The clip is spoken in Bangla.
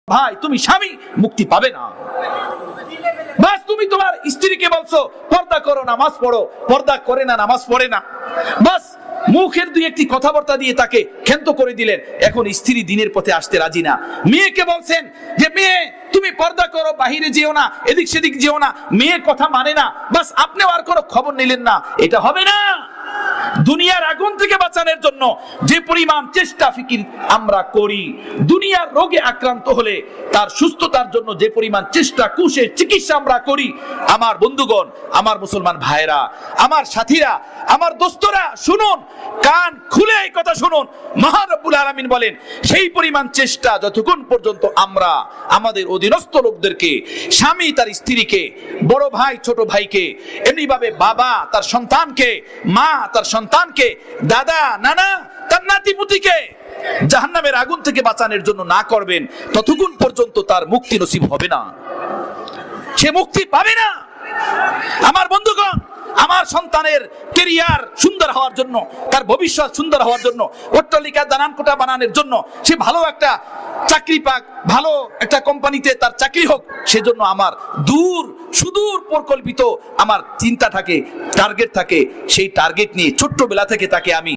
ভাই তুমি স্বামী মুক্তি পাবে না। বাস তুমি তোমার স্ত্রীকে বলছো পর্দা করো, নামাজ পড়ো, পর্দা করে না, নামাজ পড়ে না, বাস মুখের দুই একটি কথাবার্তা দিয়ে তাকে ক্ষান্ত করে দিলেন। এখন স্ত্রী দিনের পথে আসতে রাজি না। মেয়েকে বলছেন যে মেয়ে তুমি পর্দা করো, বাহিরে যেও না, এদিক সেদিক যেও না, মেয়ে কথা মানে না, বাস আপনিও আর কোনো খবর নিলেন না। এটা হবে না। দুনিয়ার আগুন থেকে বাঁচানোর জন্য যে পরিমাণ চেষ্টা ফিকির আমরা করি, দুনিয়ার রোগে আক্রান্ত হলে তার সুস্থতার জন্য যে পরিমাণ চেষ্টা কুশে চিকিৎসা আমরা করি, আমার বন্ধুগণ, আমার মুসলমান ভাইরা, আমার সাথীরা, আমার দোস্তরা, শুনুন, কান খুলে এই কথা শুনুন। মহান রব্বুল আলামিন বলেন সেই পরিমাণ চেষ্টা যতক্ষণ পর্যন্ত আমরা আমাদের অধীনস্থ লোকদেরকে, স্বামী তার স্ত্রীকে, বড় ভাই ছোট ভাইকে, এমনি ভাবে বাবা তার সন্তানকে, মা তার সন্তানকে, দাদা নানা তার নাতিপুতিকে জাহান্নামের আগুন থেকে বাঁচানোর জন্য না করবেন, ততক্ষণ পর্যন্ত তার মুক্তি নসিব হবে না, সে মুক্তি পাবে না। আমার বন্ধুগণ, আমার সন্তানের ক্যারিয়ার সুন্দর হওয়ার জন্য, তার ভবিষ্যৎ সুন্দর হওয়ার জন্য, অট্টালিকা দানানকোটা বানানোর জন্য, সে ভালো একটা চাকরি পাক, ভালো একটা কোম্পানিতে তার চাকরি হোক, সেজন্য আমার সুদূর পরিকল্পিত আমার চিন্তা থাকে, টার্গেট থাকে। সেই টার্গেট নিয়ে ছোট্টবেলা থেকে তাকে আমি